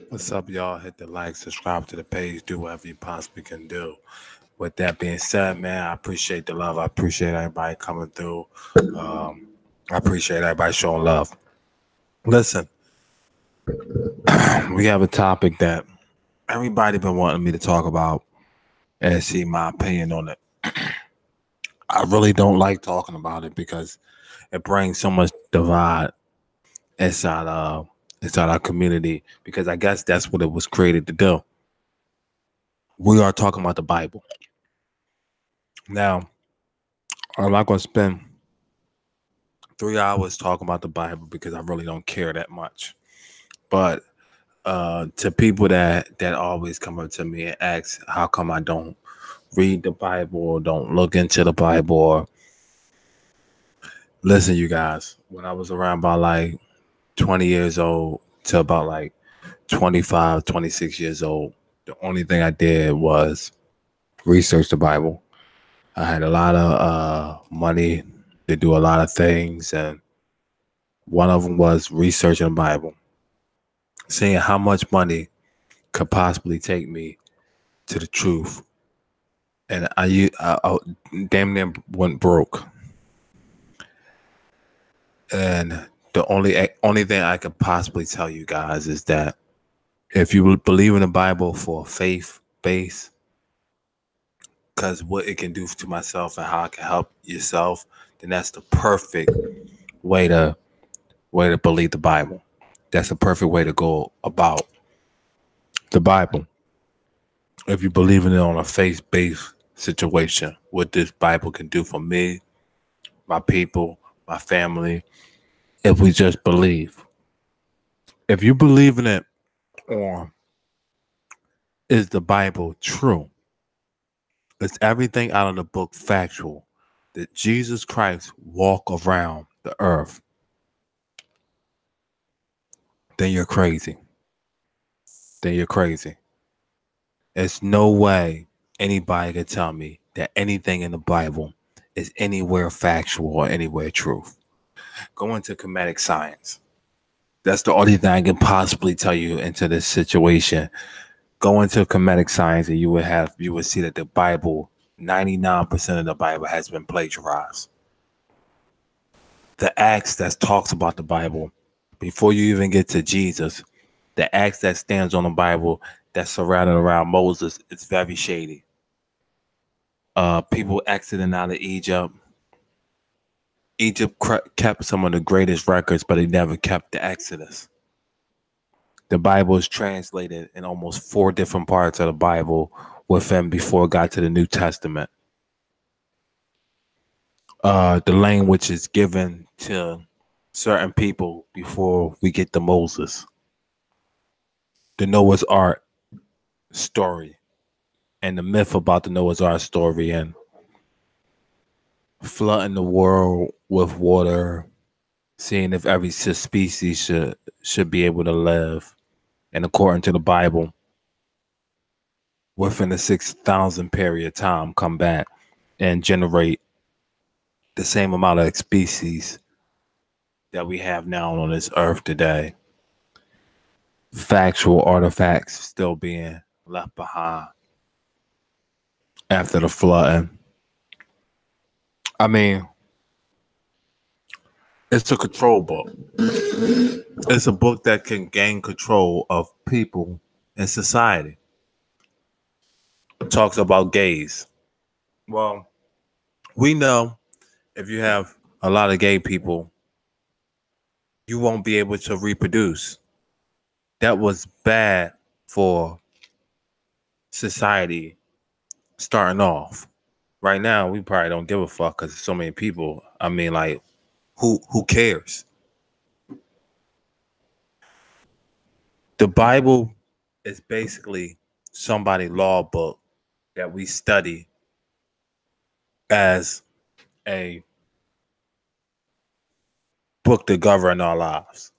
What's up, y'all? Hit the like, subscribe to the page, do whatever you possibly can do. With that being said, man, I appreciate the love. I appreciate everybody coming through. Um, I appreciate everybody showing love. Listen, we have a topic that everybody been wanting me to talk about and see my opinion on it. I really don't like talking about it because it brings so much divide inside inside our community because I guess that's what it was created to do. We are talking about the Bible. Now, I'm not gonna spend 3 hours talking about the Bible because I really don't care that much. But to people that always come up to me and ask how come I don't read the Bible or don't look into the Bible or listen, you guys, when I was around about like 20 years old to about like 25, 26 years old, the only thing I did was research the Bible. I had a lot of money to do a lot of things, and one of them was researching the Bible, seeing how much money could possibly take me to the truth. And I damn near went broke. And the only thing I could possibly tell you guys is that if you believe in the Bible for faith base, because what it can do to myself and how I can help yourself, then that's the perfect way to believe the Bible. That's a perfect way to go about the Bible. If you believe in it on a faith based situation, what this Bible can do for me, my people, my family, if we just believe. If you believe in it on is the Bible true? Is everything out of the book factual? That Jesus Christ walk around the earth? Then you're crazy. Then you're crazy. There's no way anybody can tell me that anything in the Bible is anywhere factual or anywhere truth. Go into comedic science. That's the only thing I can possibly tell you into this situation. Go into comedic science and you would see that the Bible, 99% of the Bible has been plagiarized. The acts that talks about the Bible, before you even get to Jesus, the acts that stands on the Bible that's surrounded around Moses, it's very shady. People exiting out of Egypt. Egypt kept some of the greatest records, but they never kept the Exodus. The Bible is translated in almost 4 different parts of the Bible within before it got to the New Testament. The language is given to certain people before we get to Moses. The Noah's Ark story and the myth about the Noah's Ark story and flooding the world with water, seeing if every species should be able to live, and according to the Bible, within a 6,000 period of time, come back and generate the same amount of species that we have now on this earth today. Factual artifacts still being left behind after the flooding. I mean, it's a control book. It's a book that can gain control of people in society. It talks about gays. Well, we know if you have a lot of gay people, you won't be able to reproduce. That was bad for society starting off. Right now, we probably don't give a fuck because so many people. I mean, like, who cares? The Bible is basically somebody's law book that we study as a book to govern our lives.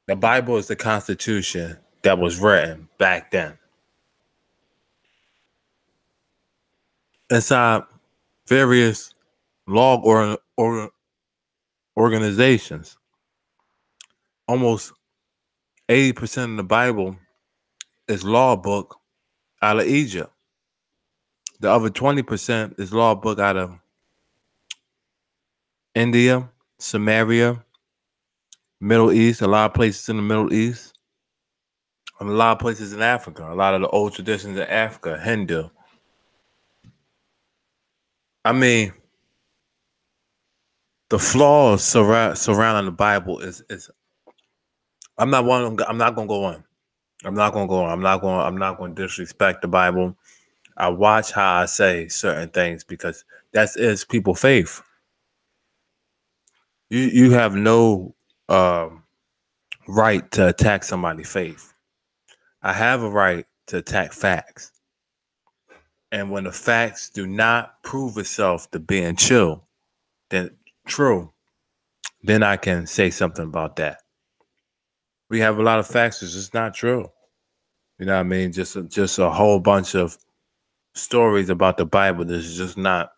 The Bible is the Constitution that was written back then. Inside various law organizations, almost 80% of the Bible is law book out of Egypt. The other 20% is law book out of India, Samaria, Middle East, a lot of places in the Middle East, and a lot of places in Africa, a lot of the old traditions in Africa, Hindu. I mean, the flaws surrounding the Bible is I'm not gonna go on. I'm not gonna go on. I'm not gonna disrespect the Bible. I watch how I say certain things because that is people's faith. You have no right to attack somebody's faith. I have a right to attack facts. And when the facts do not prove itself to being true, then I can say something about that. We have a lot of facts that's just not true. You know what I mean? Just a whole bunch of stories about the Bible that's just not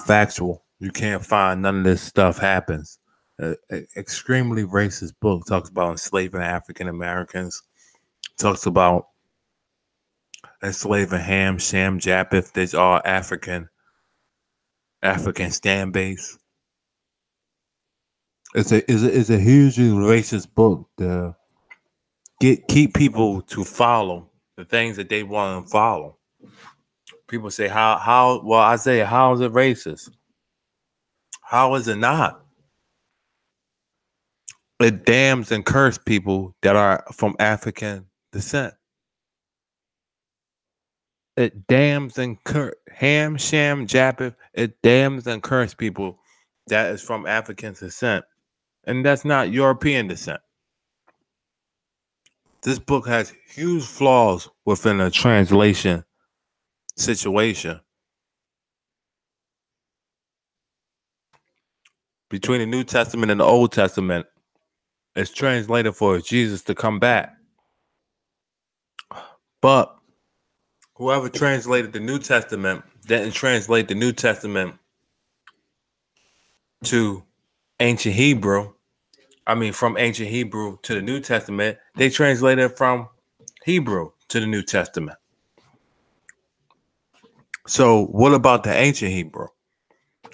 factual. You can't find none of this stuff happens. Extremely racist book talks about enslaving African Americans. Talks about enslaving Ham, Shem, Japheth. These all African stand base. It's a hugely racist book to keep people to follow the things that they want to follow. People say well, Isaiah, how is it racist? How is it not? It damns and curses people that are from African descent. It damns and Ham, Shem, Japheth. It damns and curses people that is from African descent, and that's not European descent. This book has huge flaws within a translation situation. Between the New Testament and the Old Testament, it's translated for Jesus to come back. But whoever translated the New Testament didn't translate the New Testament to ancient Hebrew. I mean, from ancient Hebrew to the New Testament, they translated from Hebrew to the New Testament. So what about the ancient Hebrew?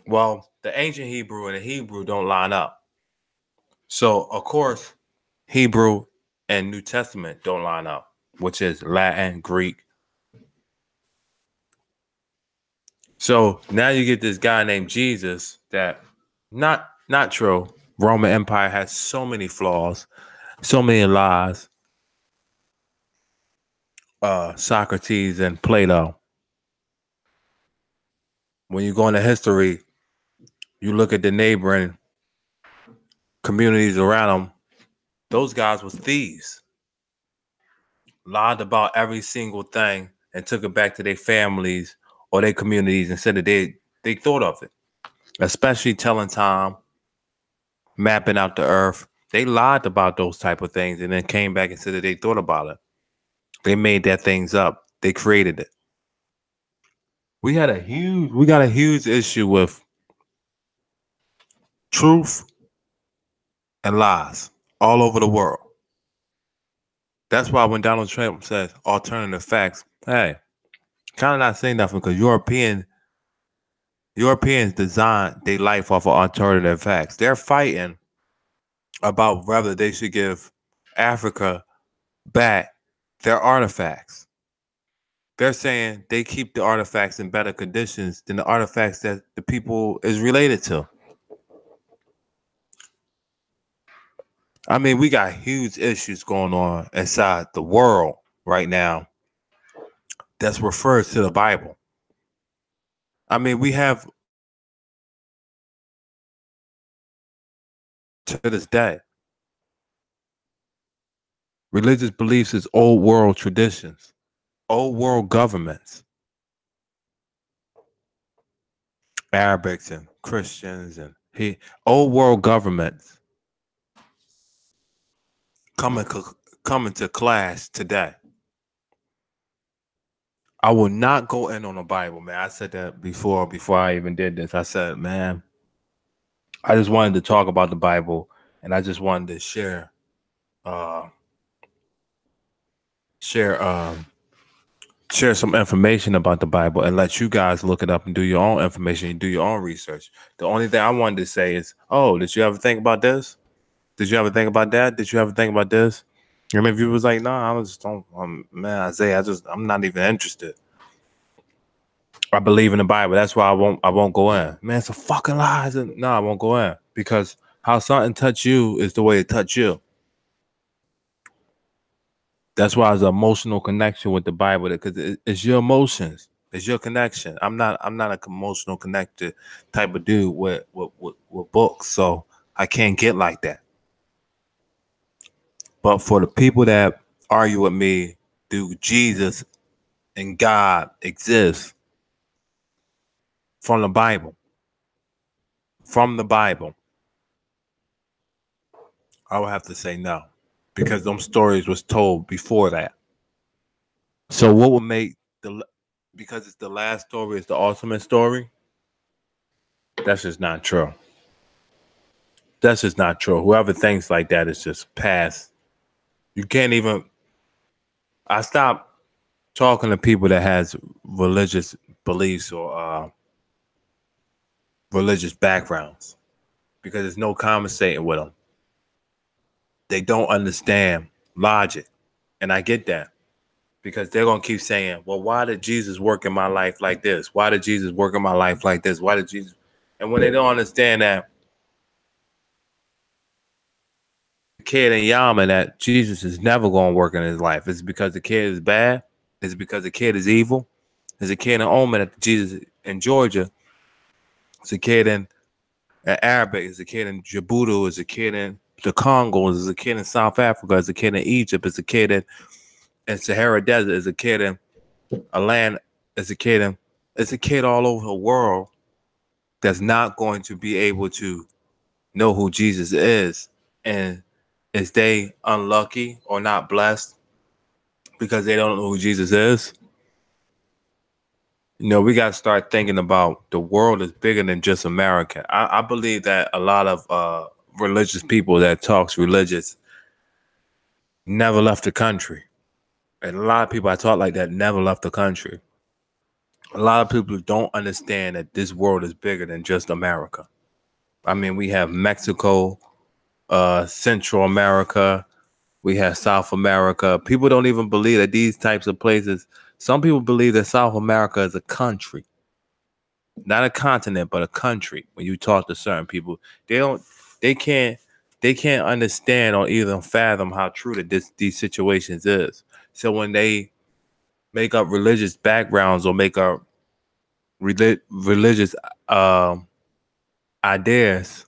Well, the ancient Hebrew and the Hebrew don't line up. So, of course, Hebrew and New Testament don't line up, which is Latin, Greek. So now you get this guy named Jesus that not true. Roman Empire has so many flaws, so many lies. Socrates and Plato. When you go into history, you look at the neighboring communities around them. Those guys was thieves. Lied about every single thing and took it back to their families or their communities and said that they thought of it. Especially telling time, mapping out the earth. They lied about those type of things and then came back and said that they thought about it. They made that things up. They created it. We got a huge issue with truth and lies all over the world. That's why when Donald Trump says alternative facts, hey, kind of not saying nothing because Europeans design their life off of alternative facts. They're fighting about whether they should give Africa back their artifacts. They're saying they keep the artifacts in better conditions than the artifacts that the people is related to. I mean, we got huge issues going on inside the world right now that's refers to the Bible. I mean, we have to this day religious beliefs is old world traditions, old world governments, Arabics and Christians and old world governments coming to class today. I will not go in on the Bible, man. I said that before I even did this. I said, man, I just wanted to talk about the Bible and I just wanted to share share share some information about the Bible and let you guys look it up and do your own information and do your own research. The only thing I wanted to say is, oh, did you ever think about this? Did you ever think about that? Did you ever think about this? I mean, if you was like, no, I just don't, man, Isaiah, I'm not even interested. I believe in the Bible. That's why I won't go in. Man, it's a fucking lie. No, I won't go in because how something touch you is the way it touch you. That's why it's an emotional connection with the Bible because it's your emotions. It's your connection. I'm not an emotional connected type of dude with books, so I can't get like that. But for the people that argue with me, do Jesus and God exist from the Bible? From the Bible, I would have to say no, because them stories was told before that. So what would make because it's the last story, it's the ultimate story? That's just not true. That's just not true. Whoever thinks like that is just past. You can't even. I stopped talking to people that has religious beliefs or religious backgrounds because there's no conversating with them. They don't understand logic, and I get that because they're gonna keep saying, "Well, why did Jesus work in my life like this? Why did Jesus work in my life like this? Why did Jesus?" And when they don't understand that kid in Yama that Jesus is never going to work in his life. Is it because the kid is bad? Is it because the kid is evil? Is a kid in Oman at Jesus in Georgia? Is a kid in Arabic? Is a kid in Djibouti? Is a kid in the Congo? Is a kid in South Africa? Is a kid in Egypt? Is a kid in Sahara Desert? Is a kid in a land? Is a kid in? It's a kid all over the world that's not going to be able to know who Jesus is. And is they unlucky or not blessed because they don't know who Jesus is? You know, we got to start thinking about the world is bigger than just America. I believe that a lot of religious people that talks religious never left the country. And a lot of people I talk like that never left the country. A lot of people don't understand that this world is bigger than just America. I mean, we have Mexico, Central America, we have South America. People don't even believe that these types of places. Some people believe that South America is a country, not a continent, but a country. When you talk to certain people, they can't understand or even fathom how true that these situations is. So when they make up religious backgrounds or make up religious ideas,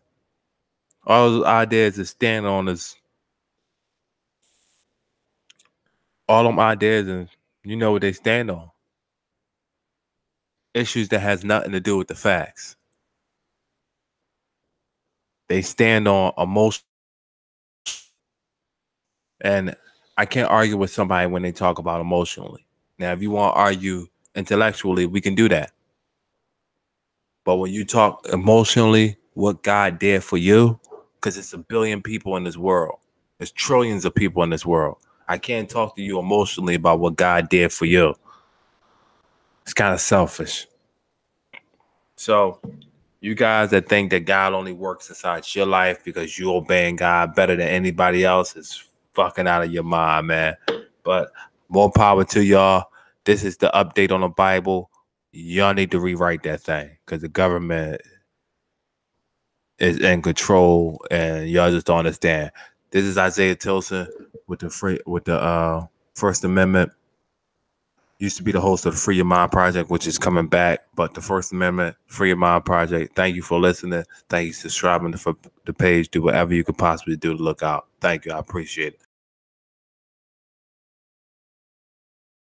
all those ideas is stand on is all them ideas, and you know what they stand on. Issues that has nothing to do with the facts. They stand on emotion. And I can't argue with somebody when they talk about emotionally. Now, if you want to argue intellectually, we can do that. But when you talk emotionally, what God did for you, because it's 1 billion people in this world. There's trillions of people in this world. I can't talk to you emotionally about what God did for you. It's kind of selfish. So you guys that think that God only works inside your life because you obeying God better than anybody else is fucking out of your mind, man. But more power to y'all. This is the update on the Bible. Y'all need to rewrite that thing because the government is in control and y'all just don't understand. This is Isaiah Tilson with the First Amendment. Used to be the host of the Free Your Mind Project, which is coming back. But the First Amendment, Free Your Mind Project. Thank you for listening. Thank you for subscribing to the page. Do whatever you could possibly do to look out. Thank you. I appreciate it.